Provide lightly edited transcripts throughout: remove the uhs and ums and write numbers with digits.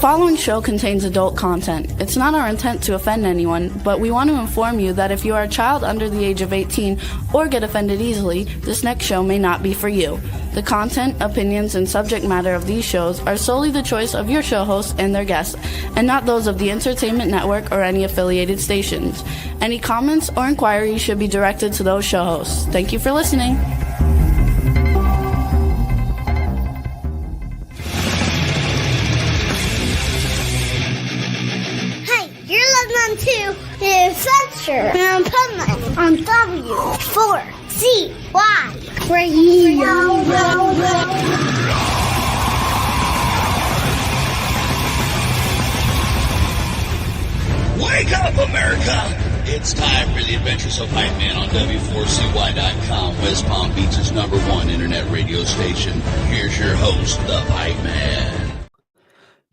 following show contains adult content. It's not our intent to offend anyone, but we want to inform you that if you are a child under the age of 18 or get offended easily, this next show may not be for you. The content, opinions, and subject matter of these shows are solely the choice of your show hosts and their guests, and not those of the Entertainment Network or any affiliated stations. Any comments or inquiries should be directed to those show hosts. Thank you for listening. Listening to The Adventure and Pipeman on W4HC Radio. Wake up, America! It's time for the Adventures of Pipeman on W4CY.com, West Palm Beach's #1 internet radio station. Here's your host, the Pipeman.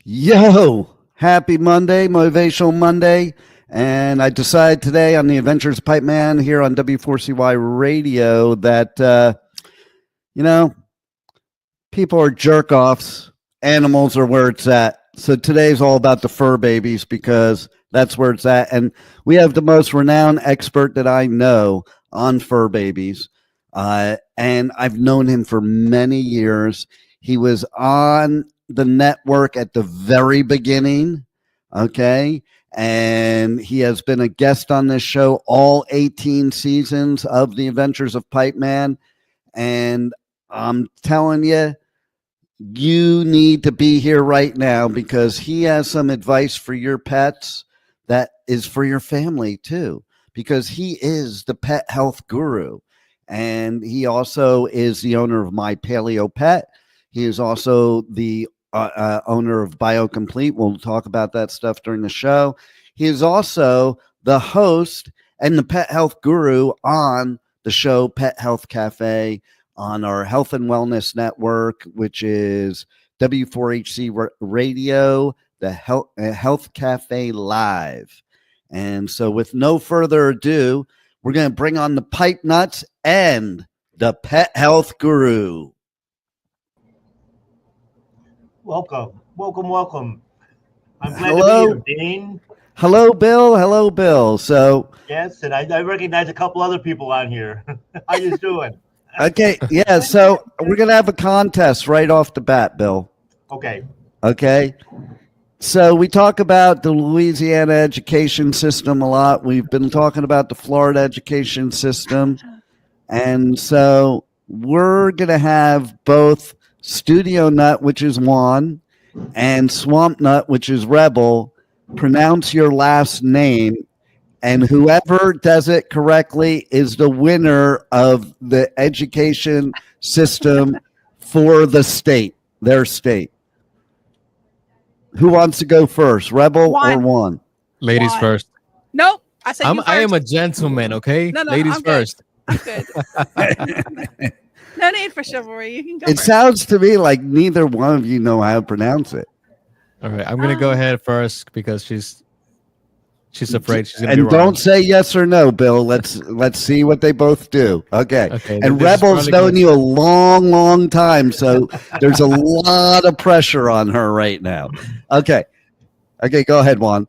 Yo! Happy Monday, Motivational Monday, and I decided today on the Adventures of Pipeman here on W4CY Radio that, people are jerk-offs, animals are where it's at. So today's all about the fur babies because that's where it's at, and we have the most renowned expert that I know on fur babies, and I've known him for many years. He was on the network at the very beginning, okay, and he has been a guest on this show all 18 seasons of the Adventures of Pipeman, and I'm telling you, you need to be here right now because he has some advice for your pets that is for your family too, because he is the pet health guru, and he also is the owner of My Paleo Pet. He is also the owner of BioComplete. We'll talk about that stuff during the show. He is also the host and the pet health guru on the show Pet Health Café on our health and wellness network, which is W4HC Radio, the Health Cafe Live. And so with no further ado, we're going to bring on the Pipe Nuts and the Pet Health Guru. Welcome. I'm glad Hello. to be here, Dean. Hello, Bill. So Yes, and I recognize a couple other people on here. How you doing? okay, yeah. So we're gonna have a contest right off the bat, Bill. Okay. So we talk about the Louisiana education system a lot. We've been talking about the Florida education system, and so we're gonna have both Studio Nut, which is Juan, and Swamp Nut, which is Rebel, pronounce your last name, and whoever does it correctly is the winner of the education system for the state, their state. Who wants to go first, Rebel or Juan? Ladies Juan. first. Nope. I said you first. I am a gentleman, okay? No, Ladies I'm first. Good. I'm good. No need for chivalry. You can go It first. sounds to me like neither one of you know how to pronounce it. All right, I'm gonna go ahead first because she's afraid she's gonna And be wrong. don't say yes or no, Bill. Let's see what they both do. Okay. Okay, And this is Rebel's probably known gonna- you a long time, so there's a lot of pressure on her right now. Okay. Go ahead, Juan.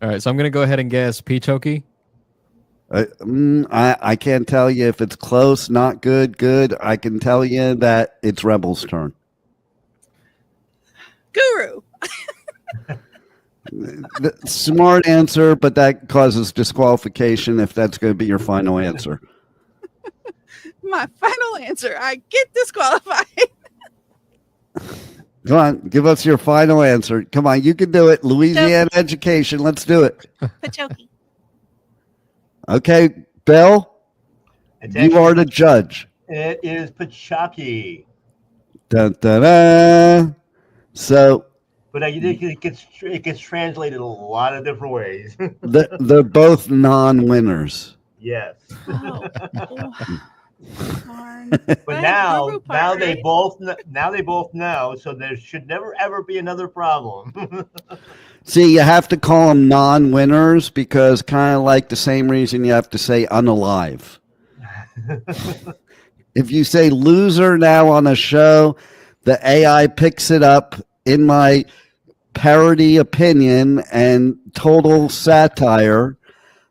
All right, so I'm gonna go ahead and guess Peachoki. I can't tell you if it's close, not good. I can tell you that it's Rebel's turn. Guru. Smart answer, but that causes disqualification if that's going to be your final answer. My final answer. I get disqualified. Come on, give us your final answer. Come on, you can do it. Louisiana education. Let's do it. Pachoki. Okay, Bill, you are the judge. It is Pachaki. Dun, dun, dun. So But it gets translated a lot of different ways. they're both non-winners. Yes. Oh, darn. But I now have the guru part, they right? both know, so there should never ever be another problem. See, you have to call them non-winners because kind of like the same reason you have to say unalive. If you say loser now on a show, the AI picks it up in my parody opinion and total satire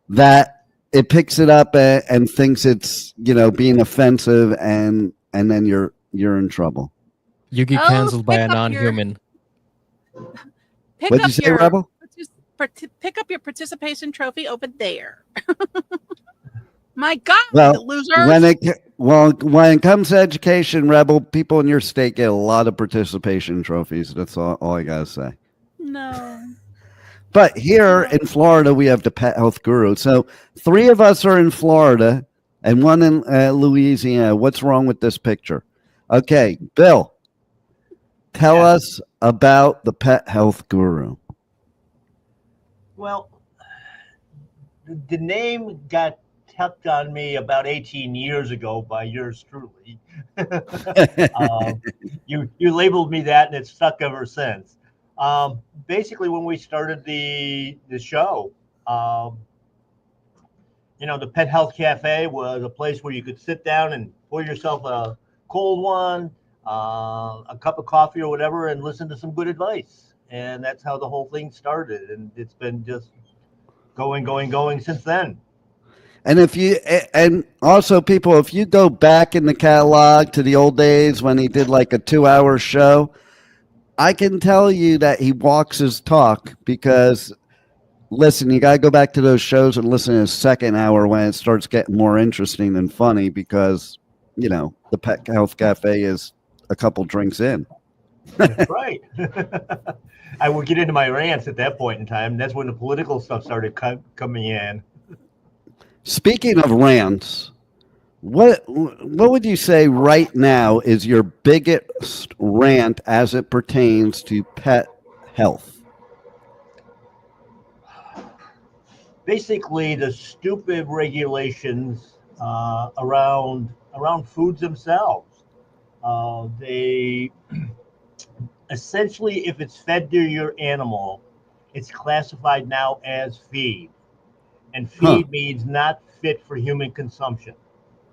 that it picks it up and thinks it's, being offensive, and then you're in trouble. You get canceled by a non-human. What'd you say, Rebel? Pick up your participation trophy over there. My God, well, losers. When it comes to education, Rebel, people in your state get a lot of participation trophies. That's all I gotta say. No. But here in Florida, we have the Pet Health Guru. So 3 of us are in Florida and 1 in Louisiana. What's wrong with this picture? Okay, Bill, tell us about the Pet Health Guru. Well, the name got tucked on me about 18 years ago by yours truly. You labeled me that, and it's stuck ever since. Basically, when we started the show, the Pet Health Cafe was a place where you could sit down and pour yourself a cold one, a cup of coffee or whatever, and listen to some good advice. And that's how the whole thing started. And it's been just going since then. And also people, if you go back in the catalog to the old days when he did like a 2-hour show, I can tell you that he walks his talk, because listen, you got to go back to those shows and listen to his second hour when it starts getting more interesting and funny, because, the Pet Health Cafe is a couple drinks in. That's right. I would get into my rants at that point in time. That's when the political stuff started coming in. Speaking of rants, what would you say right now is your biggest rant as it pertains to pet health? Basically, the stupid regulations around foods themselves. They essentially, if it's fed to your animal, it's classified now as feed. And feed means not fit for human consumption.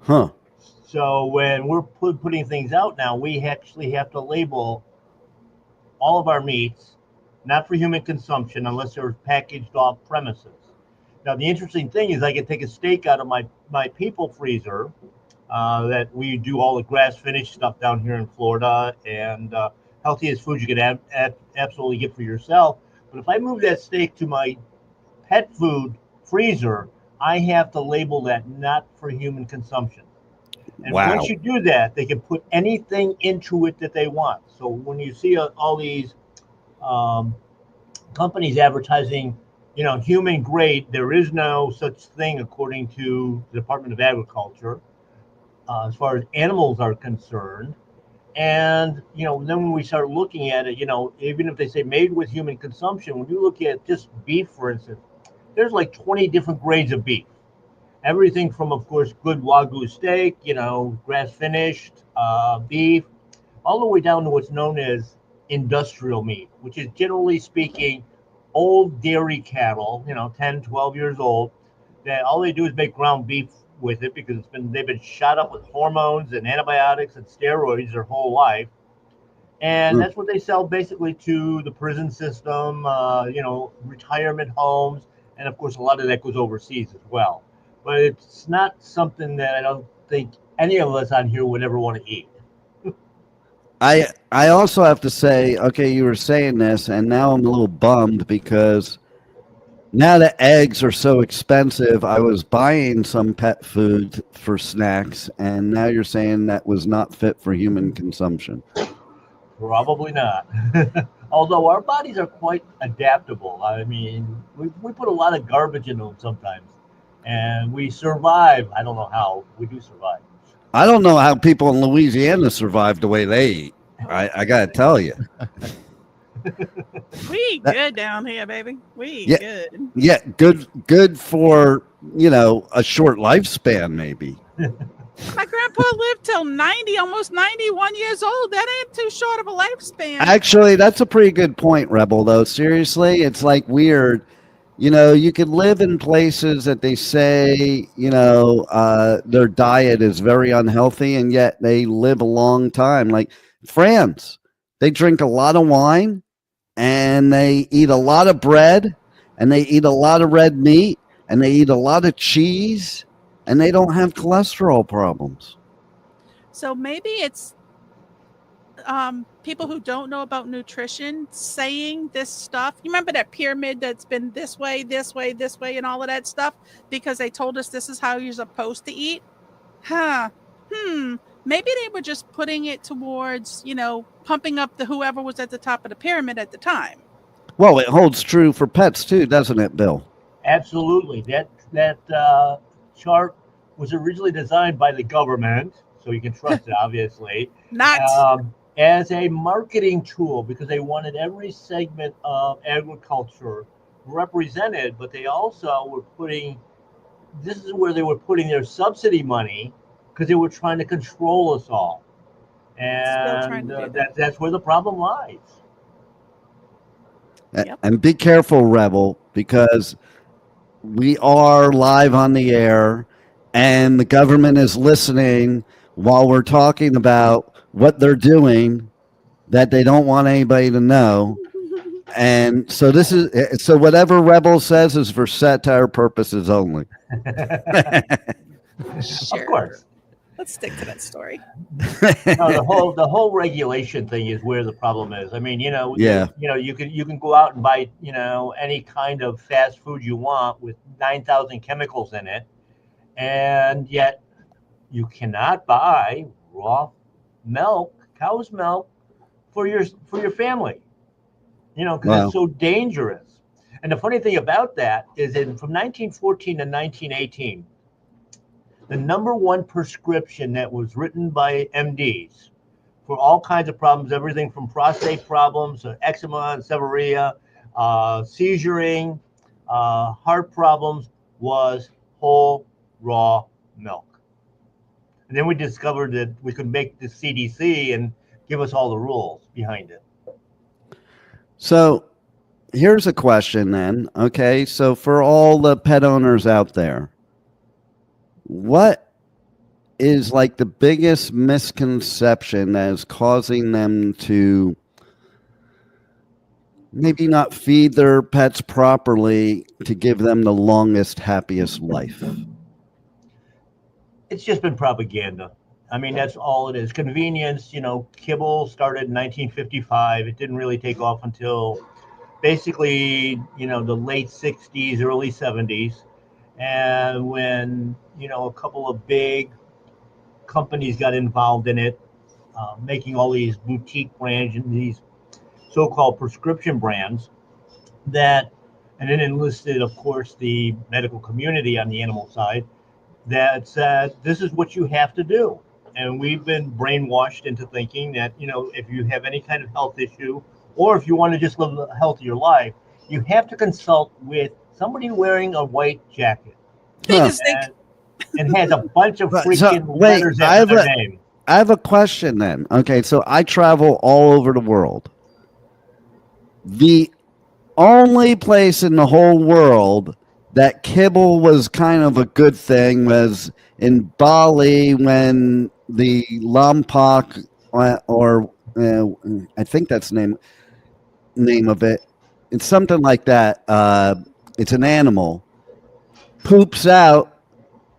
So when we're putting things out now, we actually have to label all of our meats not for human consumption unless they're packaged off premises. Now, the interesting thing is I can take a steak out of my people freezer that we do all the grass-finished stuff down here in Florida, and healthiest food you could absolutely get for yourself. But if I move that steak to my pet food freezer, I have to label that not for human consumption. And once you do that, they can put anything into it that they want. So when you see all these companies advertising, human grade, there is no such thing according to the Department of Agriculture as far as animals are concerned. And, then when we start looking at it, even if they say made with human consumption, when you look at just beef, for instance, there's like 20 different grades of beef. Everything from, of course, good Wagyu steak, grass-finished beef, all the way down to what's known as industrial meat, which is generally speaking old dairy cattle, 10, 12 years old, that all they do is make ground beef with it because they've been shot up with hormones and antibiotics and steroids their whole life. And that's what they sell basically to the prison system, retirement homes. And of course, a lot of that goes overseas as well. But it's not something that I don't think any of us on here would ever want to eat. I also have to say, okay, you were saying this, and now I'm a little bummed because now that eggs are so expensive, I was buying some pet food for snacks, and now you're saying that was not fit for human consumption. Probably not. Although our bodies are quite adaptable. I mean, we put a lot of garbage into them sometimes, and we survive. I don't know how. We do survive. I don't know how people in Louisiana survive the way they eat. I got to tell you. We eat good down here, baby. We eat good. Yeah, good for, a short lifespan, maybe. My grandpa lived till 90, almost 91 years old. That ain't too short of a lifespan. Actually, that's a pretty good point, Rebel, though. Seriously, it's like weird. You could live in places that they say, their diet is very unhealthy, and yet they live a long time. Like France, they drink a lot of wine, and they eat a lot of bread, and they eat a lot of red meat, and they eat a lot of cheese, and they don't have cholesterol problems. So maybe it's people who don't know about nutrition saying this stuff. You remember that pyramid that's been this way, this way, this way, and all of that stuff because they told us this is how you're supposed to eat? Maybe they were just putting it towards, pumping up the whoever was at the top of the pyramid at the time. Well, it holds true for pets too, doesn't it, Bill? Absolutely. That chart was originally designed by the government, so you can trust it, obviously. Not as a marketing tool, because they wanted every segment of agriculture represented, but they also were this is where they were putting their subsidy money, because they were trying to control us all. And that's where the problem lies. Yep. And be careful, Rebel, because we are live on the air and the government is listening while we're talking about what they're doing that they don't want anybody to know. And so so whatever Rebel says is for satire purposes only. Sure. Of course. Let's stick to that story. No, the whole regulation thing is where the problem is. I mean, you can go out and buy, any kind of fast food you want with 9,000 chemicals in it, and yet you cannot buy raw milk, cow's milk, for your family. Because It's so dangerous. And the funny thing about that is from 1914 to 1918. The number one prescription that was written by MDs for all kinds of problems, everything from prostate problems, eczema and seborrhea, seizuring, heart problems, was whole raw milk. And then we discovered that we could make the CDC and give us all the rules behind it. So here's a question then. Okay, so for all the pet owners out there, what is like the biggest misconception that is causing them to maybe not feed their pets properly to give them the longest, happiest life? It's just been propaganda. I mean, that's all it is. Convenience, kibble started in 1955. It didn't really take off until basically, the late 60s, early 70s. And when, a couple of big companies got involved in it, making all these boutique brands and these so-called prescription brands and then enlisted, of course, the medical community on the animal side that said, this is what you have to do. And we've been brainwashed into thinking that, if you have any kind of health issue, or if you want to just live a healthier life, you have to consult with somebody wearing a white jacket. And has a bunch of freaking letters after their name. I have a question then. Okay, so I travel all over the world. The only place in the whole world that kibble was kind of a good thing was in Bali when the Lompoc, or I think that's the name of it. It's something like that. It's an animal. Poops out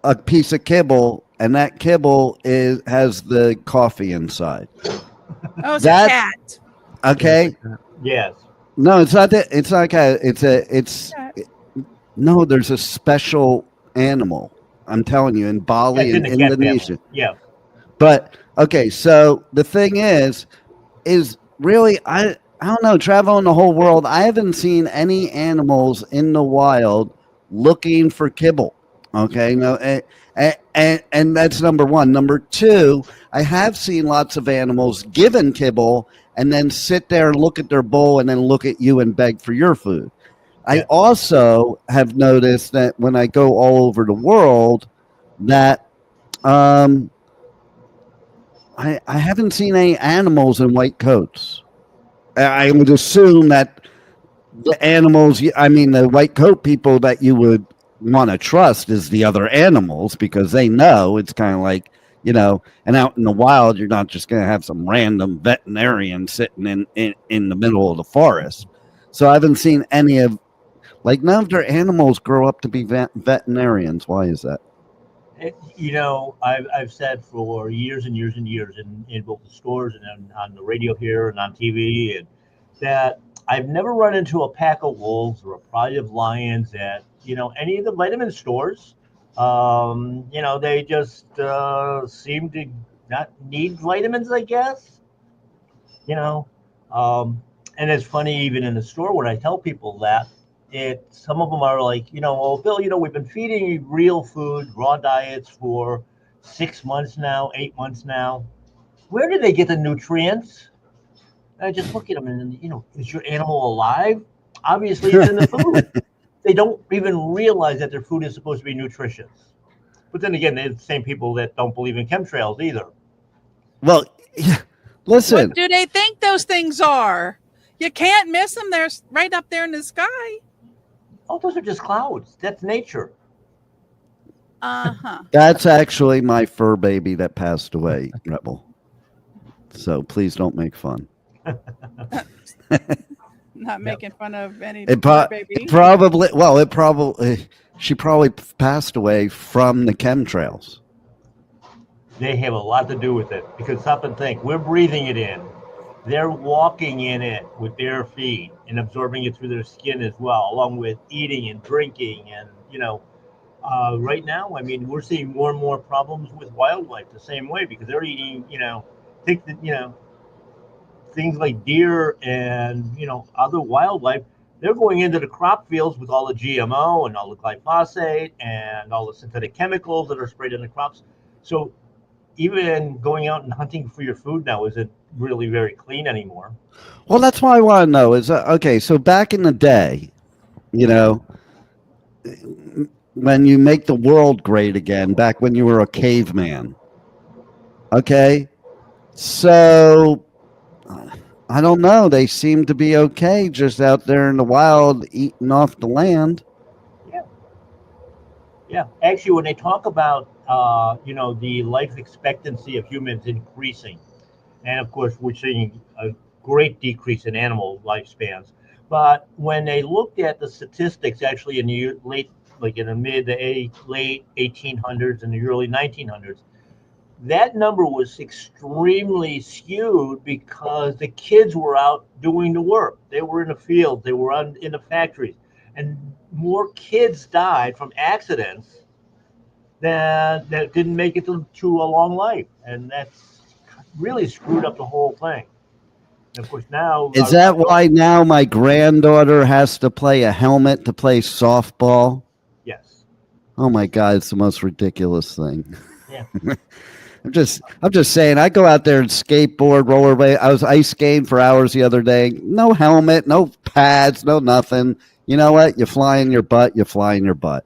a piece of kibble, and that kibble has the coffee inside. Oh, it's a cat. Okay. Yes. No, it's not that. It's not a cat. No, there's a special animal. I'm telling you, in Bali and Indonesia. Yeah. But okay, so the thing is really I don't know. Traveling the whole world, I haven't seen any animals in the wild looking for kibble. Okay, no, and that's number one. Number two, I have seen lots of animals given kibble and then sit there and look at their bowl and then look at you and beg for your food. I also have noticed that when I go all over the world that I haven't seen any animals in white coats. I would assume that the animals, the white coat people that you would want to trust is the other animals, because they know it's kind of like and out in the wild, you're not just going to have some random veterinarian sitting in the middle of the forest. So I haven't seen any of, like, none of their animals grow up to be veterinarians. Why is that? I've said for years and years and years in both the stores and on the radio here and on TV, and that I've never run into a pack of wolves or a pride of lions at, any of the vitamin stores. They just seem to not need vitamins, I guess. And it's funny, even in the store, when I tell people that, some of them are like, well, Bill, we've been feeding you real food, raw diets for 6 months now, 8 months now. Where do they get the nutrients? And I just look at them and, is your animal alive? Obviously, it's in the food. They don't even realize that their food is supposed to be nutritious. But then again, they're the same people that don't believe in chemtrails either. Well, listen. What do they think those things are? You can't miss them. They're right up there in the sky. Oh, those are just clouds. That's nature. Uh-huh. That's actually my fur baby that passed away, Rebel. So please don't make fun. Not making fun of any baby. She probably passed away from the chemtrails. They have a lot to do with it, because stop and think, we're breathing it in. They're walking in it with their feet and absorbing it through their skin as well, along with eating and drinking. And, right now, we're seeing more and more problems with wildlife the same way, because they're eating, things like deer and, other wildlife. They're going into the crop fields with all the GMO and all the glyphosate and all the synthetic chemicals that are sprayed in the crops. So even going out and hunting for your food now isn't really very clean anymore. Well, that's what I want to know is, okay, so back in the day, when you make the world great again, back when you were a caveman, okay, so I don't know, they seem to be okay just out there in the wild eating off the land. Yeah. Actually, when they talk about, the life expectancy of humans increasing, and of course, we're seeing a great decrease in animal lifespans. But when they looked at the statistics, actually in the late 1800s and the early 1900s, that number was extremely skewed because the kids were out doing the work. They were in the field, they were in the factories, and more kids died from accidents that didn't make it to a long life. And that's really screwed up the whole thing. And of course, now... Is that why now my granddaughter has to play a helmet to play softball? Yes. Oh my God, it's the most ridiculous thing. Yeah. I'm just saying, I go out there and skateboard, rollerblade. I was ice skating for hours the other day. No helmet, no pads, no nothing. You know what? You fly in your butt, you fly in your butt.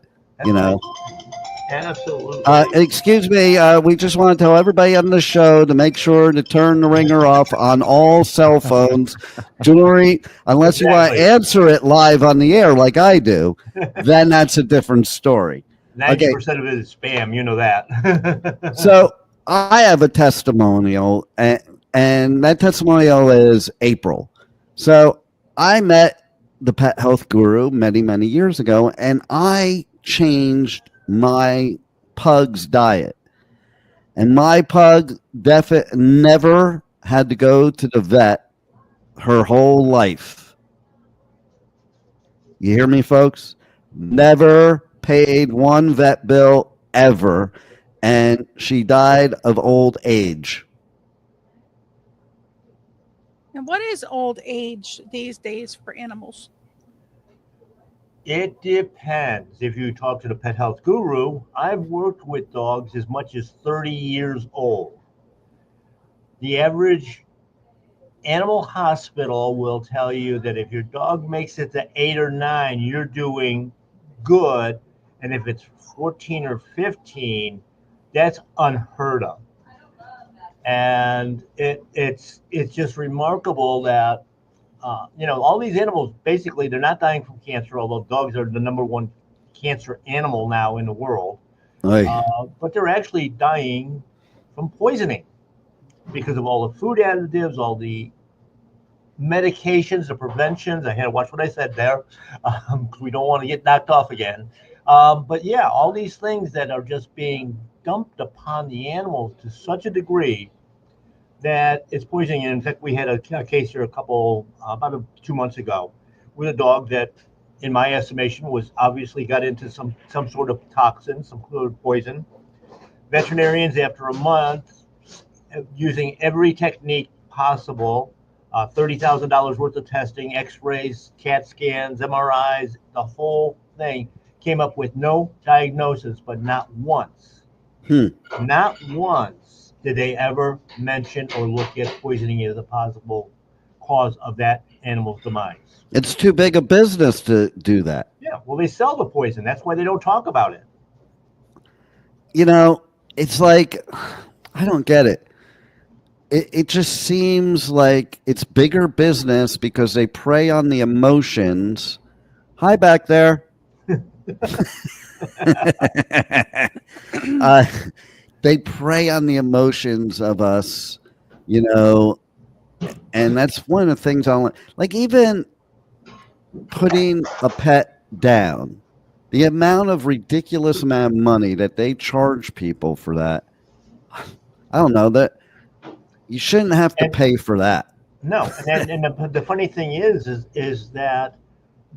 That's absolutely. Excuse me. We just want to tell everybody on the show to make sure to turn the ringer off on all cell phones, jewelry, unless you want to answer it live on the air like I do. Then that's a different story. 90% of it is spam. You know that. So I have a testimonial, and that testimonial is April. So I met the Pet Health Guru many, many years ago, and I changed my pug's diet. And my pug never had to go to the vet her whole life. You hear me, folks? Never paid one vet bill ever. And she died of old age. And what is old age these days for animals? It depends. If you talk to the Pet Health Guru, I've worked with dogs as much as 30 years old. The average animal hospital will tell you that if your dog makes it to 8 or 9, you're doing good. And if it's 14 or 15, that's unheard of. And it's just remarkable that all these animals, basically, they're not dying from cancer, although dogs are the number one cancer animal now in the world. But they're actually dying from poisoning because of all the food additives, all the medications, the preventions. I had to watch what I said there because we don't want to get knocked off again. But yeah, all these things that are just being dumped upon the animals to such a degree that it's poisoning. And in fact, we had a case here about 2 months ago with a dog that, in my estimation, was obviously got into some sort of toxin, some sort of poison. Veterinarians, after a month, using every technique possible, $30,000 worth of testing, x-rays, CAT scans, MRIs, the whole thing, came up with no diagnosis, but not once did they ever mention or look at poisoning as a possible cause of that animal's demise. It's too big a business to do that. Yeah, well, they sell the poison. That's why they don't talk about it. It's like, I don't get it. It just seems like it's bigger business because they prey on the emotions. Hi, back there. They prey on the emotions of us, and that's one of the things I like. Even putting a pet down, the ridiculous amount of money that they charge people for that, I don't know, that you shouldn't have to pay for that. No, and the funny thing is that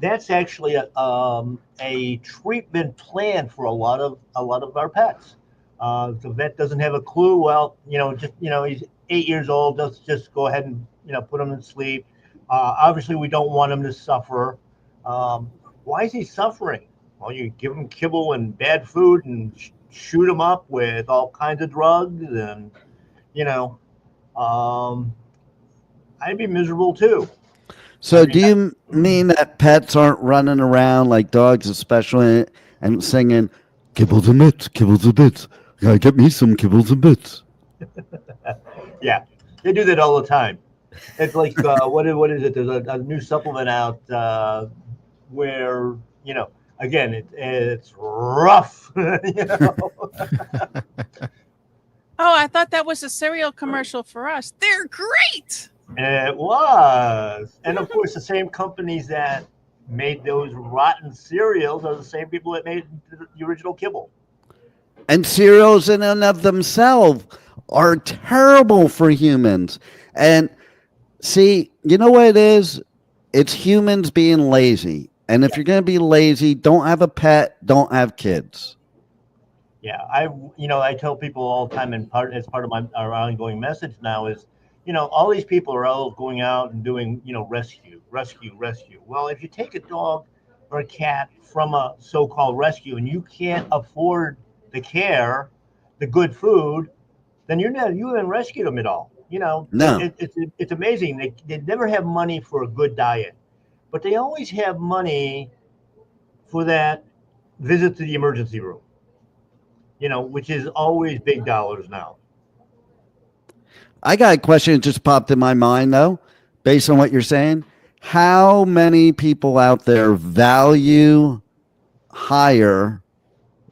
that's actually a treatment plan for a lot of our pets. The vet doesn't have a clue. Well, he's 8 years old. Let's just go ahead and put him to sleep. Obviously, we don't want him to suffer. Why is he suffering? Well, you give him kibble and bad food and shoot him up with all kinds of drugs, and I'd be miserable too. So do you mean that pets aren't running around like dogs, especially, and singing kibbles and bits, kibbles and bits? Gotta get me some kibbles and bits. Yeah, they do that all the time. It's like what is it? There's a new supplement out where again it's rough. Oh, I thought that was a cereal commercial for us. They're great. It was. And of course, the same companies that made those rotten cereals are the same people that made the original kibble. And cereals in and of themselves are terrible for humans. And see, you know what it is? It's humans being lazy. And if you're going to be lazy, don't have a pet, don't have kids. Yeah, I tell people all the time, and as part of our ongoing message now is, all these people are all going out and doing, rescue. Well, if you take a dog or a cat from a so-called rescue and you can't afford the care, the good food, then you haven't rescued them at all. No. It's amazing. They never have money for a good diet, but they always have money for that visit to the emergency room. Which is always big dollars now. I got a question that just popped in my mind, though, based on what you're saying. How many people out there value higher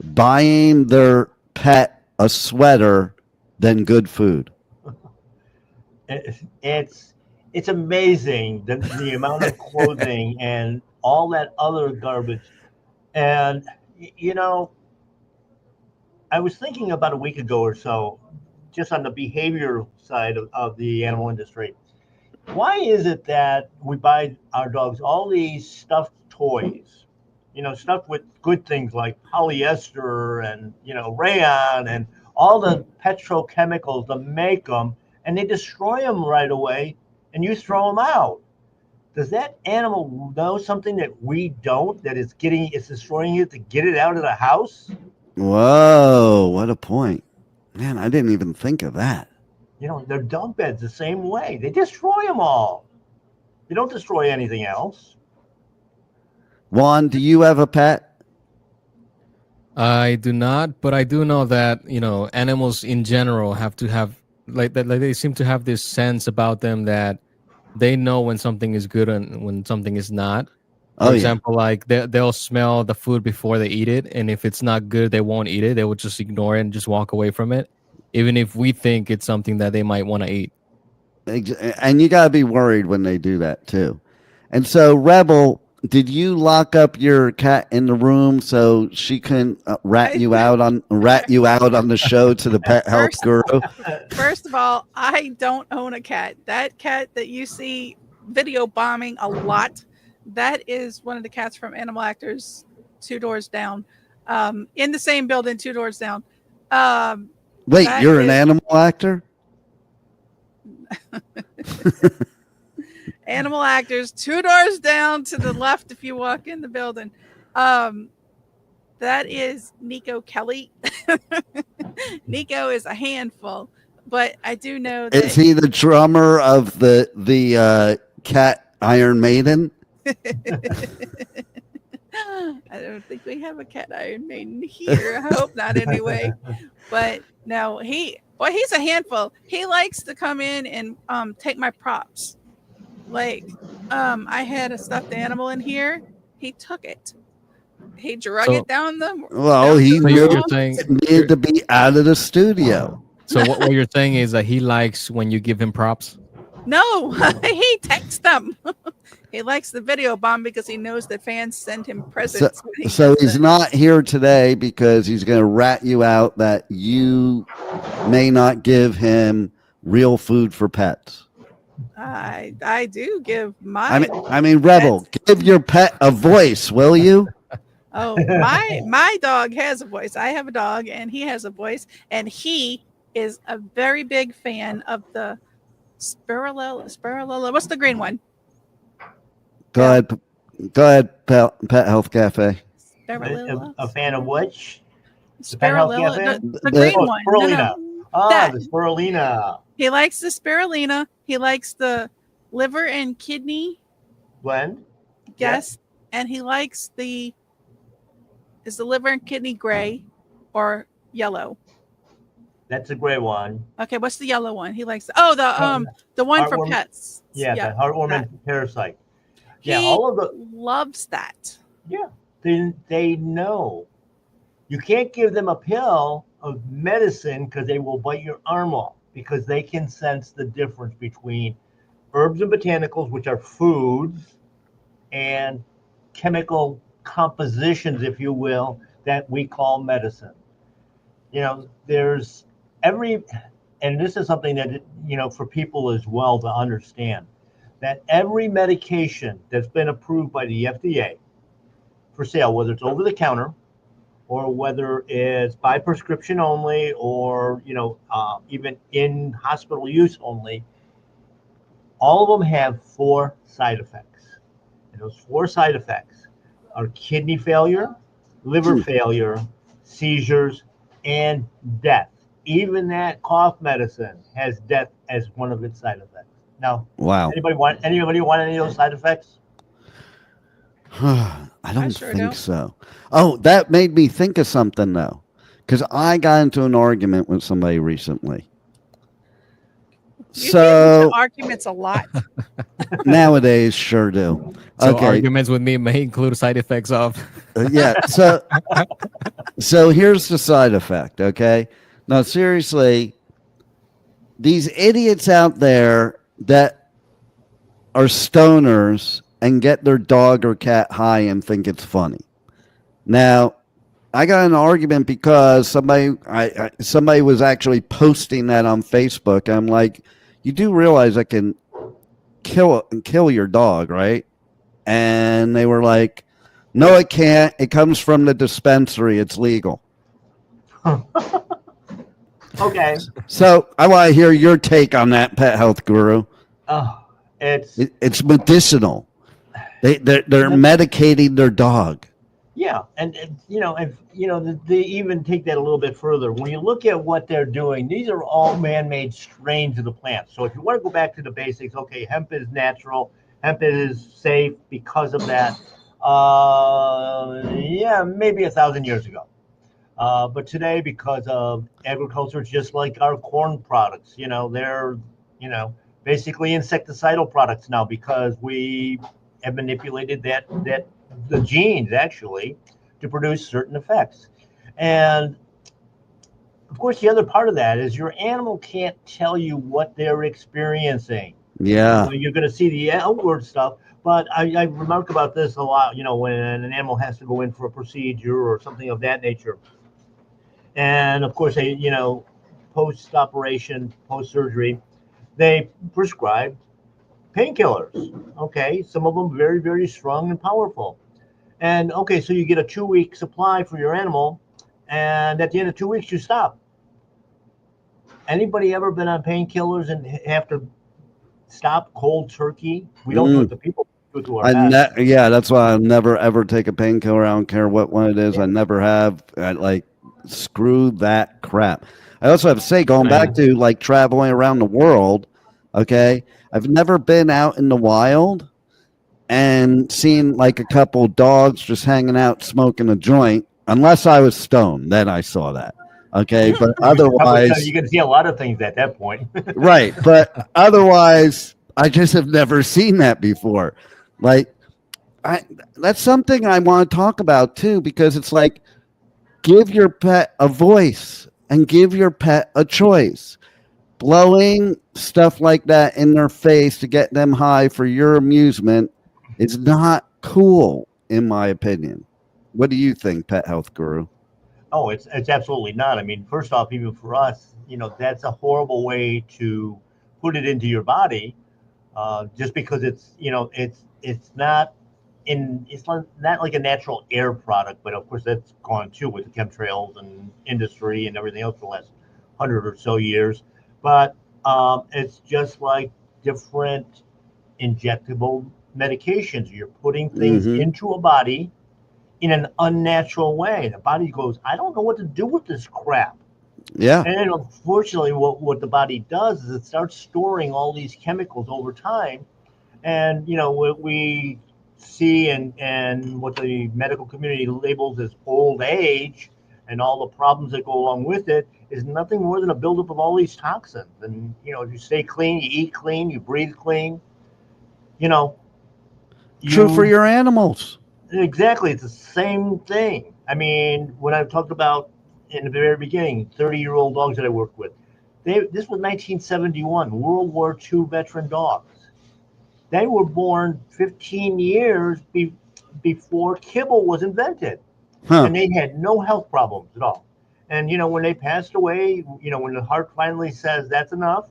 buying their pet a sweater than good food? It's amazing the amount of clothing and all that other garbage. And, I was thinking about a week ago or so, just on the behavior side of the animal industry. Why is it that we buy our dogs all these stuffed toys, stuff with good things like polyester and, rayon and all the petrochemicals to make them, and they destroy them right away and you throw them out? Does that animal know something that we don't, that it's destroying it to get it out of the house? Whoa, what a point. Man, I didn't even think of that. Their dog beds the same way. They destroy them all. They don't destroy anything else. Juan, do you have a pet? I do not, but I do know that, animals in general have to have, like they seem to have this sense about them that they know when something is good and when something is not. For example, like they'll smell the food before they eat it, and if it's not good, they won't eat it. They will just ignore it and just walk away from it. even if we think it's something that they might want to eat. And you got to be worried when they do that too. And so, Rebel, did you lock up your cat in the room so she couldn't rat you out on the show to the Pet Health Guru? First of all, I don't own a cat. That cat that you see video bombing a lot, that is one of the cats from Animal Actors 2 doors down, in the same building 2 doors down. Wait, you're an animal actor? Animal Actors 2 doors down to the left if you walk in the building. That is Nico Kelly. Nico is a handful, but I do know that. Is he the drummer of the Cat Iron Maiden? I don't think we have a Cat Iron Maiden here. I hope not anyway. But no, he's a handful. He likes to come in and take my props. Like, I had a stuffed animal in here. He took it. He drug it down the. Well, he saying needed to be out of the studio. So what you're saying is that he likes when you give him props? No, he texts them. He likes the video bomb because he knows that fans send him presents. So he's not here today because he's going to rat you out that you may not give him real food for pets. I do give my. I mean, Rebel, give your pet a voice, will you? Oh, my dog has a voice. I have a dog, and he has a voice, and he is a very big fan of the Spirulella. What's the green one? Go ahead, Pet Health Cafe. A fan of which? Spirulella, the green one. Spirulina. That. The spirulina. He likes the spirulina. He likes the liver and kidney blend. Yes. And he likes is the liver and kidney gray or yellow? That's a gray one. Okay, what's the yellow one? He likes the one for pets. Yeah, the heartworm parasite. Yeah, he loves that. Yeah, they know. You can't give them a pill of medicine because they will bite your arm off, because they can sense the difference between herbs and botanicals, which are foods, and chemical compositions, if you will, that we call medicine. You know, there's and this is something that, for people as well to understand, that every medication that's been approved by the FDA for sale, whether it's over the counter or whether it's by prescription only, or even in hospital use only, all of them have 4 side effects. And those 4 side effects are kidney failure, liver failure, seizures, and death. Even that cough medicine has death as one of its side effects. Now, wow. Anybody want any of those side effects? I don't think so. Oh, that made me think of something though, because I got into an argument with somebody recently. You get into arguments a lot. Nowadays, sure do. So okay. Arguments with me may include side effects of. Yeah. So here's the side effect. Okay. Now, seriously, these idiots out there that are stoners and get their dog or cat high and think it's funny. Now, I got an argument because somebody was actually posting that on Facebook. I'm like, you do realize I can kill your dog, right? And they were like, no, it can't. It comes from the dispensary. It's legal. Okay. So I want to hear your take on that, Pet Health Guru. It's medicinal. They're medicating their dog. Yeah, and they even take that a little bit further. When you look at what they're doing, these are all man-made strains of the plant. So if you want to go back to the basics, okay, hemp is natural, hemp is safe because of that. Maybe 1,000 years ago. But today, because of agriculture, just like our corn products, they're basically insecticidal products now, because we have manipulated the genes actually to produce certain effects. And of course, the other part of that is your animal can't tell you what they're experiencing. Yeah. You're going to see the outward stuff, but I remark about this a lot. When an animal has to go in for a procedure or something of that nature, and of course, post-operation, post-surgery, they prescribe painkillers. Okay, some of them very, very strong and powerful. And okay, so you get a 2-week supply for your animal, and at the end of 2 weeks, you stop. Anybody ever been on painkillers and have to stop cold turkey? We don't do it to people, we do it to our pets. Yeah, that's why I never ever take a painkiller. I don't care what one it is. I never have. Screw that crap. I also have to say, going back to like traveling around the world, okay, I've never been out in the wild and seen like a couple dogs just hanging out smoking a joint, unless I was stoned. Then I saw that. Okay, but otherwise, you can see a lot of things at that point. right? But otherwise, I just have never seen that before. Like, that's something I want to talk about too, because it's like, give your pet a voice and give your pet a choice. Blowing stuff like that in their face to get them high for your amusement is not cool, in my opinion. What do you think, Pet Health Guru? Oh, it's absolutely not. I mean, first off, even for us, that's a horrible way to put it into your body, just because it's not not like a natural air product, but of course that's gone too with the chemtrails and industry and everything else for the last 100 or so years. But it's just like different injectable medications. You're putting things into a body in an unnatural way. The body goes, I don't know what to do with this crap. Yeah. And unfortunately, what the body does is it starts storing all these chemicals over time. And, what we see and what the medical community labels as old age and all the problems that go along with it is nothing more than a buildup of all these toxins. And, if you stay clean, you eat clean, you breathe clean, True for your animals. Exactly. It's the same thing. I mean, when I talked about in the very beginning, 30-year-old dogs that I worked with, this was 1971, World War II veteran dogs. They were born 15 years before kibble was invented. And they had no health problems at all. And, when they passed away, when the heart finally says that's enough,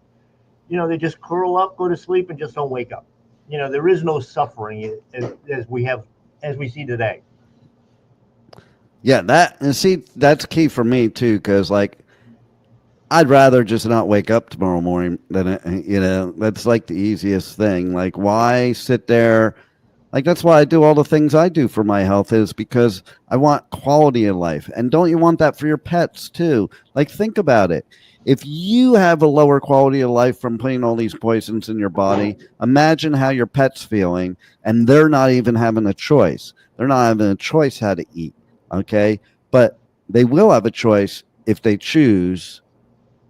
they just curl up, go to sleep, and just don't wake up. There is no suffering as we see today. Yeah, that's key for me too, because like I'd rather just not wake up tomorrow morning than that's like the easiest thing. Like, why sit there? Like, that's why I do all the things I do for my health, is because I want quality of life. And don't you want that for your pets too? Like, think about it. If you have a lower quality of life from putting all these poisons in your body, imagine how your pet's feeling, and they're not even having a choice. They're not having a choice how to eat, okay? But they will have a choice if they choose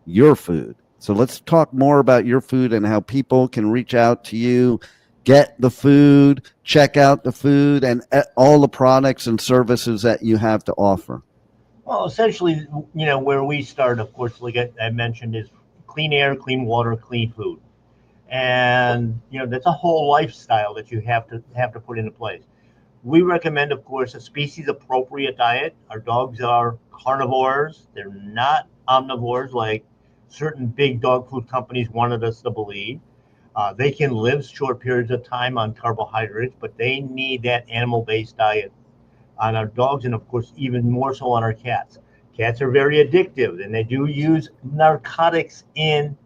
your food. So let's talk more about your food and how people can reach out to you, get the food, check out the food, and all the products and services that you have to offer. Well, essentially, where we start, of course, like I mentioned, is clean air, clean water, clean food. And, that's a whole lifestyle that you have to put into place. We recommend, of course, a species-appropriate diet. Our dogs are carnivores. They're not omnivores like certain big dog food companies wanted us to believe. They can live short periods of time on carbohydrates, but they need that animal-based diet on our dogs, and of course even more so on our cats. Cats are very addictive, and they do use narcotics in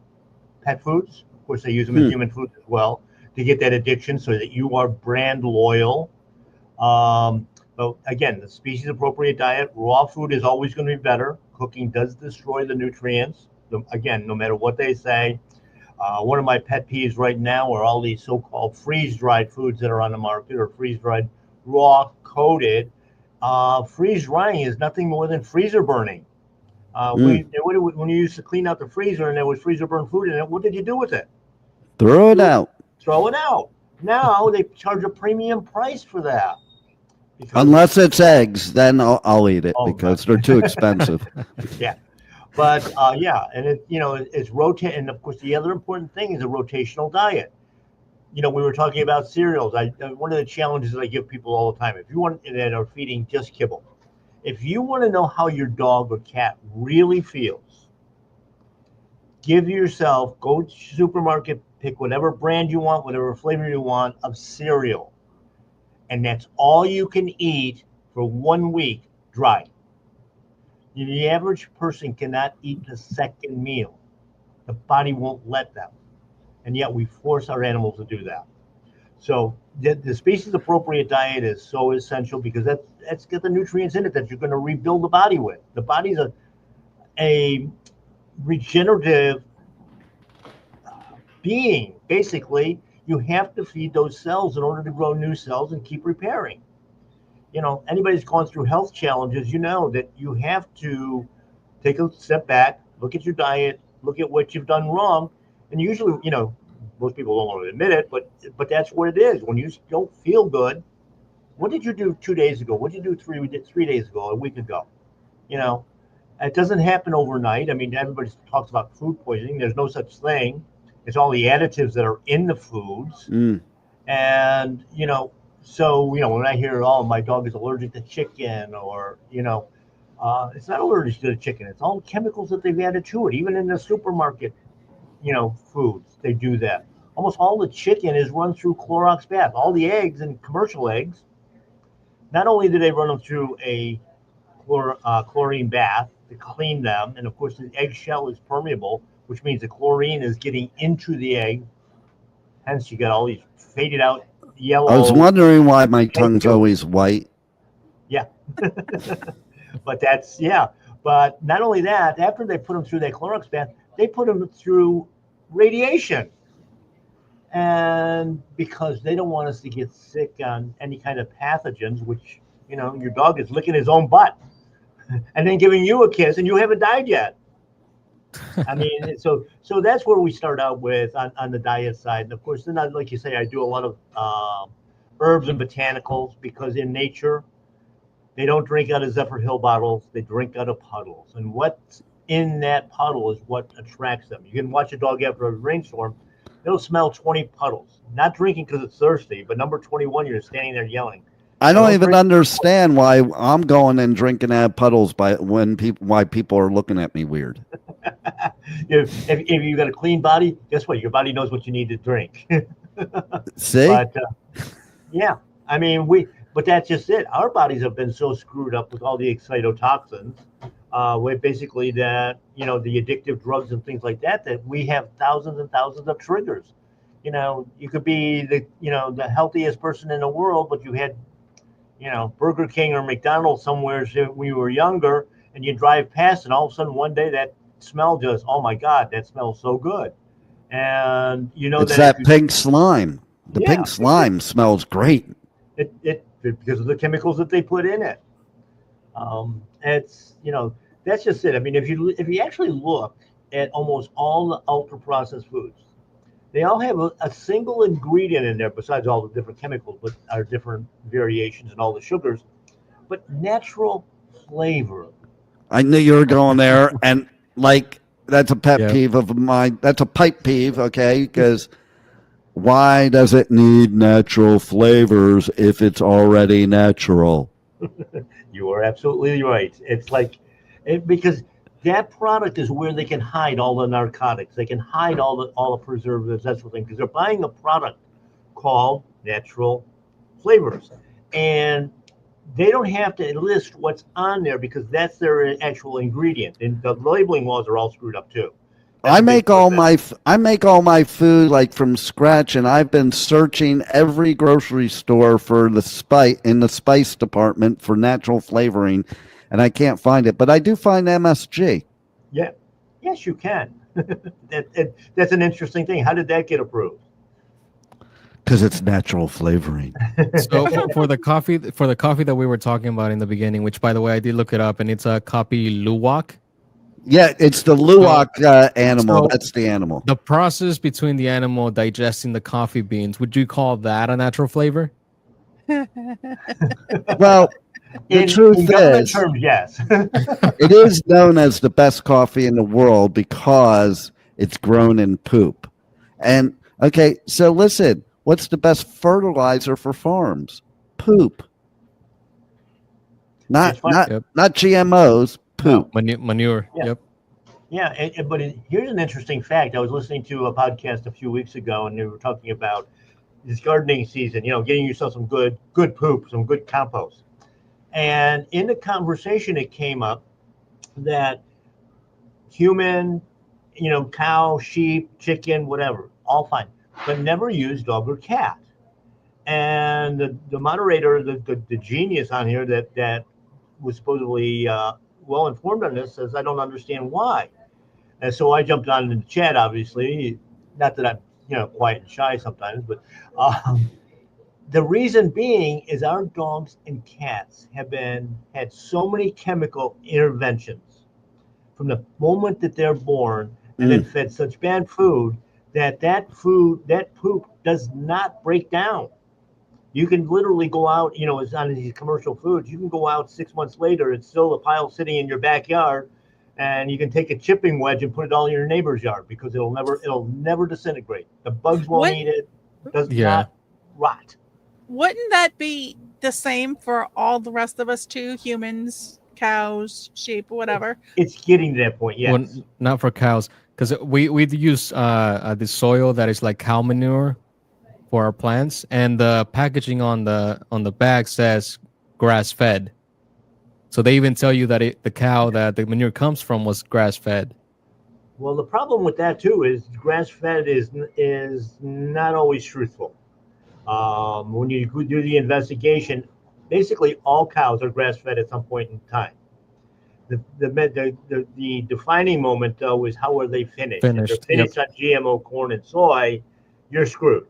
pet foods. Of course, they use them in human food as well to get that addiction, so that you are brand loyal. But again, the species appropriate diet, raw food is always going to be better. Cooking does destroy the nutrients. Again, no matter what they say. One of my pet peeves right now are all these so-called freeze-dried foods that are on the market, or freeze-dried raw coated. Freeze drying is nothing more than freezer burning. When you used to clean out the freezer and there was freezer burn food in it, what did you do with it? Throw it out. Throw it out. Now they charge a premium price for that. Unless it's eggs, then I'll eat it because they're too expensive. Yeah. But yeah, and it's rotate. And of course, the other important thing is a rotational diet. We were talking about cereals. One of the challenges I give people all the time, if you want that are feeding just kibble, if you want to know how your dog or cat really feels, go to the supermarket, pick whatever brand you want, whatever flavor you want of cereal, and that's all you can eat for 1 week dry. The average person cannot eat the second meal. The body won't let them. And yet we force our animals to do that. So the species appropriate diet is so essential because that's got the nutrients in it that you're going to rebuild the body with. The body's a regenerative being. Basically, you have to feed those cells in order to grow new cells and keep repairing. Anybody's gone through health challenges, that you have to take a step back, look at your diet, look at what you've done wrong. And usually, most people don't want to admit it, but that's what it is. When you don't feel good, what did you do 2 days ago? What did you do 3 days ago, a week ago? It doesn't happen overnight. I mean, everybody talks about food poisoning. There's no such thing. It's all the additives that are in the foods. And, so, when I hear, oh, my dog is allergic to chicken or, it's not allergic to the chicken. It's all the chemicals that they've added to it. Even in the supermarket, foods, they do that. Almost all the chicken is run through Clorox bath. All the eggs and commercial eggs, not only do they run them through a chlorine bath to clean them, and of course the eggshell is permeable, which means the chlorine is getting into the egg. Hence, you got all these faded out yellow. I was wondering why my tongue's always white. Yeah. But But not only that, after they put them through that Clorox bath, they put them through radiation. And because they don't want us to get sick on any kind of pathogens, which, your dog is licking his own butt and then giving you a kiss and you haven't died yet. I mean, so that's where we start out with on the diet side. And of course, then like you say, I do a lot of herbs and botanicals because in nature, they don't drink out of Zephyr Hill bottles. They drink out of puddles. And what's in that puddle is what attracts them. You can watch a dog after a rainstorm. It'll smell 20 puddles. Not drinking because it's thirsty, but number 21, you're standing there yelling. I don't even understand why I'm going and drinking out of puddles why people are looking at me weird. if you've got a clean body, guess what? Your body knows what you need to drink. See? But, yeah, I mean, but that's just it. Our bodies have been so screwed up with all the excitotoxins, with basically that, the addictive drugs and things like that we have thousands and thousands of triggers. You could be the healthiest person in the world, but you had, Burger King or McDonald's somewhere when you were younger, and you drive past, and all of a sudden one day that smell just, oh my God, that smells so good. And it's that pink slime. The pink slime smells great. It because of the chemicals that they put in it. It's that's just it. I mean, if you actually look at almost all the ultra processed foods, they all have a single ingredient in there besides all the different chemicals, but are different variations and all the sugars, but natural flavor. I knew you were going there, and that's a pet peeve of mine. That's a pipe peeve, okay? Because why does it need natural flavors if it's already natural? You are absolutely right. It's because that product is where they can hide all the narcotics. They can hide all the preservatives, that sort of thing, because they're buying a product called natural flavors. And they don't have to list what's on there because that's their actual ingredient. And the labeling laws are all screwed up too. I make all my food from scratch, and I've been searching every grocery store for in the spice department for natural flavoring, and I can't find it. But I do find MSG. Yeah, yes, you can. That's an interesting thing. How did that get approved? Because it's natural flavoring. So for the coffee that we were talking about in the beginning, which by the way I did look it up, and it's a coffee luwak. Yeah, it's the luwak animal. That's the animal. The process between the animal digesting the coffee beans, would you call that a natural flavor? Well, The In truth government is, terms, yes. it is known as the best coffee in the world because it's grown in poop. And okay, so listen, what's the best fertilizer for farms? Poop. It's Not funny. not Yep. not GMOs, No. poop. Manure. Yeah. Yep. Yeah, here's an interesting fact. I was listening to a podcast a few weeks ago, and they were talking about this gardening season. Getting yourself some good poop, some good compost. And in the conversation, it came up that human, cow, sheep, chicken, whatever, all fine, but never use dog or cat. And the moderator, the genius on here that was supposedly well informed on this, says, I don't understand why. And so I jumped on in the chat, obviously. Not that I'm, quiet and shy sometimes, but the reason being is our dogs and cats have had so many chemical interventions from the moment that they're born, and then fed such bad food that poop does not break down. You can literally go out, it's on these commercial foods. You can go out 6 months later, it's still a pile sitting in your backyard, and you can take a chipping wedge and put it all in your neighbor's yard because it'll never disintegrate. The bugs won't eat it. It does not rot. Wouldn't that be the same for all the rest of us too? Humans, cows, sheep, whatever. It's getting to that point, yes. Well, not for cows, because we use the soil that is like cow manure for our plants, and the packaging on the bag says grass fed. So they even tell you that the cow that the manure comes from was grass fed. Well, the problem with that too is grass fed is not always truthful. When you do the investigation, basically all cows are grass fed at some point in time. The defining moment though is how are they finished? If they're finished on GMO corn and soy, you're screwed.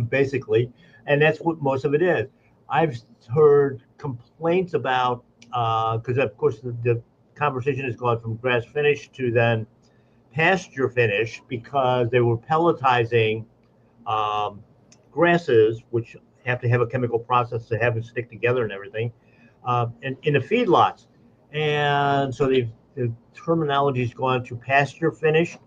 Basically, and that's what most of it is. I've heard complaints about because of course the conversation has gone from grass finished to then pasture finished because they were pelletizing grasses, which have to have a chemical process to have it stick together and everything, and in the feedlots. And so the terminology has gone to pasture finished.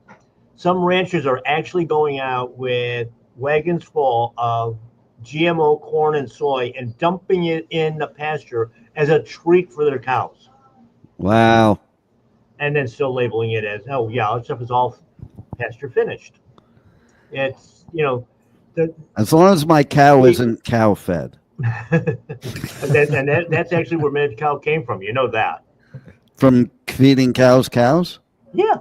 Some ranchers are actually going out with wagons full of GMO corn and soy and dumping it in the pasture as a treat for their cows. Wow. And then still labeling it as, oh yeah, our stuff is all pasture finished. It's, as long as my cow isn't cow fed. and that's actually where mad cow came from. You know that. From feeding cows? Yeah.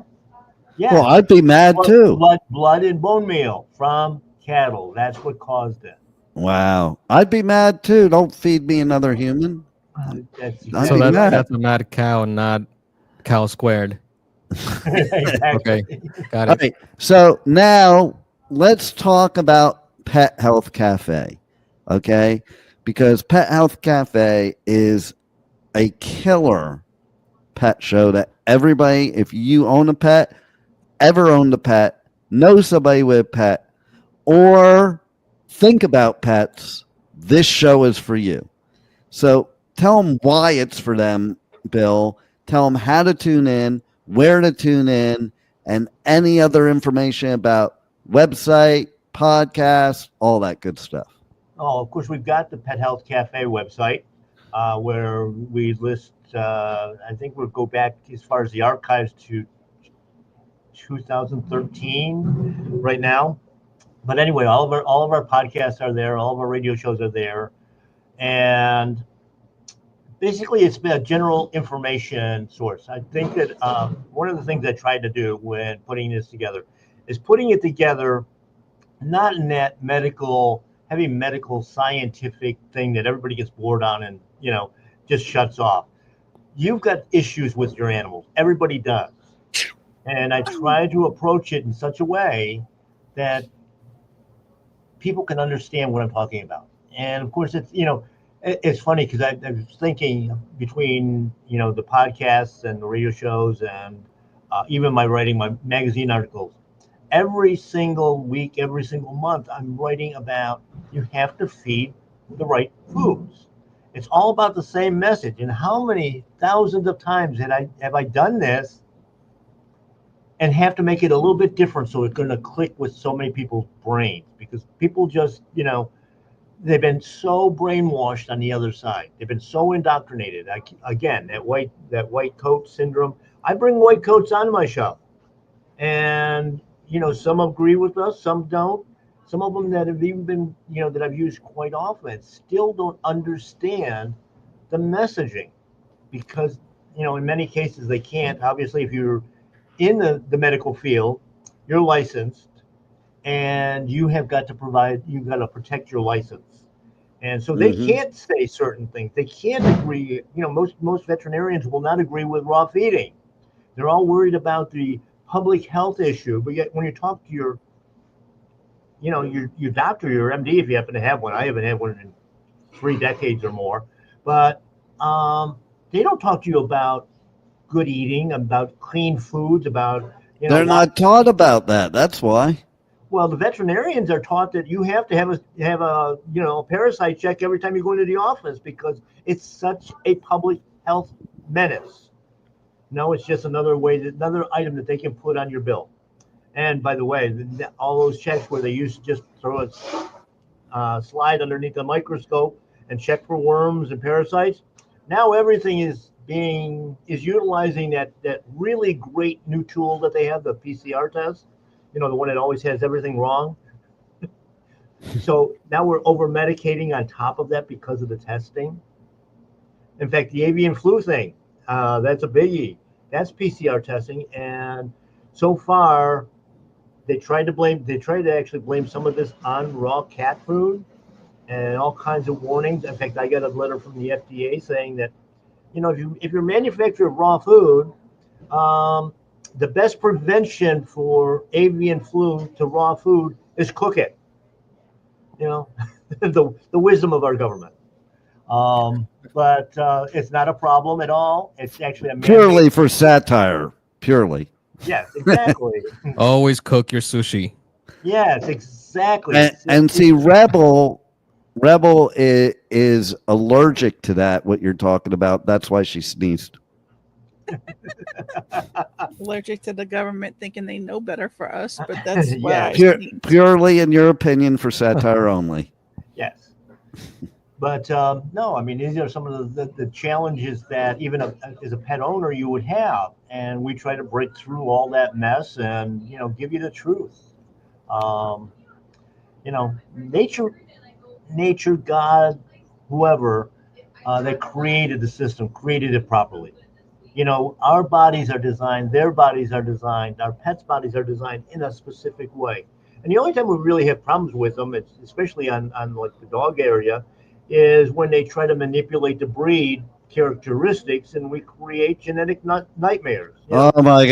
Yeah. Well, I'd be mad too. Blood and bone meal from cattle. That's what caused it. Wow. I'd be mad too. Don't feed me another human. That's a mad cow, not cow squared. exactly. Okay, got it. All right. So now let's talk about Pet Health Cafe. Okay. Because Pet Health Cafe is a killer pet show that everybody, if you own a pet, ever owned a pet, know somebody with a pet, or think about pets, this show is for you. So tell them why it's for them, Bill. Tell them how to tune in, where to tune in, and any other information about website, podcast, all that good stuff. Oh, of course, we've got the Pet Health Cafe website where we list, I think we'll go back as far as the archives to 2013 right now. But anyway, all of our podcasts are there. All of our radio shows are there. And basically, it's been a general information source. I think that one of the things I tried to do when putting this together is putting it together not in that heavy medical scientific thing that everybody gets bored on and, just shuts off. You've got issues with your animals. Everybody does. And I try to approach it in such a way that people can understand what I'm talking about. And of course, it's funny because I was thinking between, the podcasts and the radio shows and even my writing my magazine articles, every single week, every single month, I'm writing about you have to feed the right foods. It's all about the same message. And how many thousands of times have I done this and have to make it a little bit different so it's going to click with so many people's brains? Because people just, they've been so brainwashed on the other side. They've been so indoctrinated. Again, that white coat syndrome. I bring white coats onto my show, and some agree with us, some don't. Some of them that have even been, that I've used quite often, still don't understand the messaging, because in many cases they can't. Obviously, if you're in the medical field, you're licensed, and you've got to protect your license. And so they can't say certain things. They can't agree. Most veterinarians will not agree with raw feeding. They're all worried about the public health issue. But yet when you talk to your doctor, your MD, if you happen to have one, I haven't had one in 3 decades or more, but they don't talk to you about good eating, about clean foods, about, they're not taught about that. That's why. Well, the veterinarians are taught that you have to have a parasite check every time you go into the office because it's such a public health menace. No, it's just another item that they can put on your bill. And by the way, all those checks where they used to just throw a slide underneath the microscope and check for worms and parasites, now everything is utilizing that really great new tool that they have, the PCR test. The one that always has everything wrong. So now we're over medicating on top of that because of the testing. In fact, the avian flu thing, that's a biggie. That's PCR testing, and so far, they tried to actually blame some of this on raw cat food and all kinds of warnings. In fact, I got a letter from the FDA saying that, if you're a manufacturer of raw food, the best prevention for avian flu to raw food is cook it. The wisdom of our government. But it's not a problem at all. It's actually a purely for satire. Purely. Yes, exactly. Always cook your sushi. Yes, exactly. And see, Rebel is allergic to that, what you're talking about. That's why she sneezed. Allergic to the government thinking they know better for us, but that's Yeah. Purely in your opinion, for satire only. Yes. But no, I mean, these are some of the challenges that even as a pet owner you would have. And we try to break through all that mess and, give you the truth. Nature, God, whoever that created the system, created it properly. Our bodies are designed, their bodies are designed, our pets' bodies are designed in a specific way. And the only time we really have problems with them, it's especially on like the dog area, is when they try to manipulate the breed characteristics and we create genetic nightmares. Oh my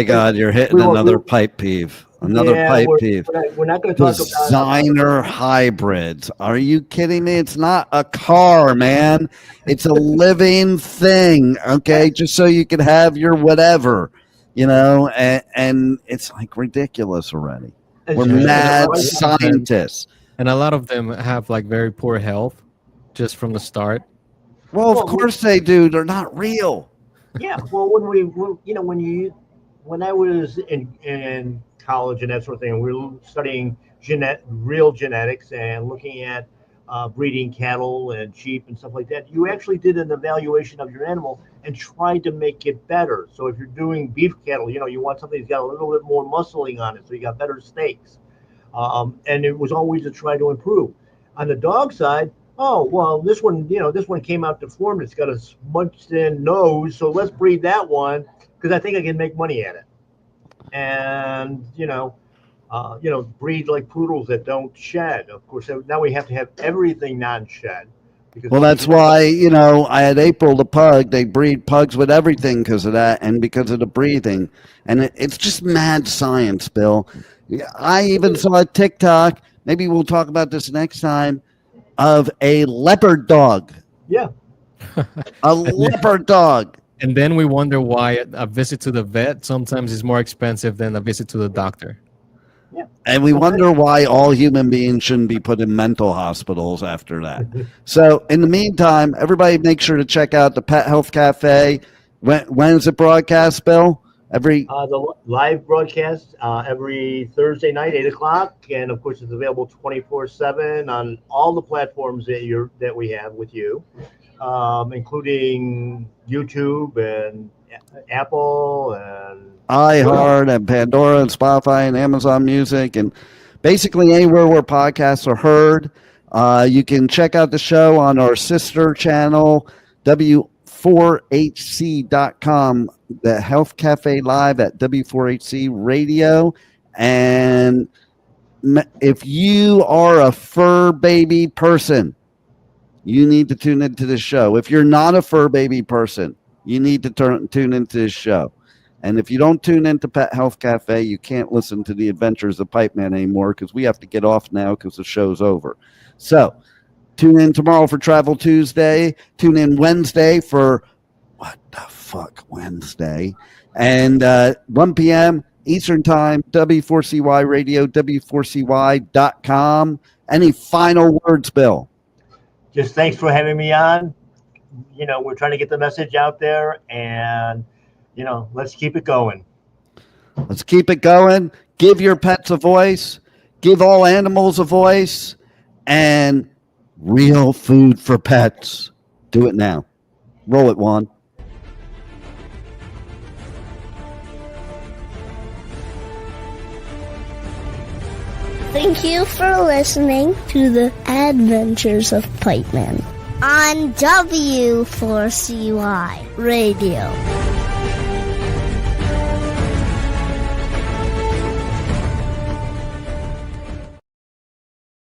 God, you're hitting another pipe peeve. Pipe peeve. We're not going to talk about designer hybrids. Are you kidding me? It's not a car, man. It's a living thing. Okay, just so you can have your whatever, and it's like ridiculous already. We're mad scientists. And a lot of them have like very poor health just from the start. Well, of course they do. They're not real. Yeah. Well, when I was in college and that sort of thing, and we were studying real genetics and looking at breeding cattle and sheep and stuff like that, you actually did an evaluation of your animal and tried to make it better. So if you're doing beef cattle, you want something that's got a little bit more muscling on it, so you got better steaks. And it was always to try to improve. On the dog side, oh, well, this one came out deformed. It's got a smunched in nose, so let's breed that one because I think I can make money at it. And, breed like poodles that don't shed. Of course, now we have to have everything non-shed. Well, that's why, I had April the pug. They breed pugs with everything because of that and because of the breathing. And it's just mad science, Bill. I even saw a TikTok, maybe we'll talk about this next time, of a leopard dog. Yeah. A leopard dog. And then we wonder why a visit to the vet sometimes is more expensive than a visit to the doctor. Yeah. And we wonder why all human beings shouldn't be put in mental hospitals after that. So in the meantime, everybody make sure to check out the Pet Health Cafe. When is it broadcast, Bill? The live broadcast every Thursday night, 8 o'clock. And of course, it's available 24/7 on all the platforms that we have with you, including YouTube and Apple and iHeart and Pandora and Spotify and Amazon Music and basically anywhere where podcasts are heard. You can check out the show on our sister channel, W4HC.com, the Health Cafe Live at W4HC Radio. And if you are a fur baby person, you need to tune into this show. If you're not a fur baby person, you need to tune into this show. And if you don't tune into Pet Health Cafe, you can't listen to the adventures of Pipeman anymore because we have to get off now because the show's over. So tune in tomorrow for Travel Tuesday. Tune in Wednesday for what the fuck Wednesday. And 1 p.m. Eastern Time, W4CY Radio, W4CY.com. Any final words, Bill? Just thanks for having me on. We're trying to get the message out there, and let's keep it going. Let's keep it going. Give your pets a voice. Give all animals a voice. And real food for pets. Do it now. Roll it, Juan. Thank you for listening to the Adventures of Pipeman on W4CY Radio.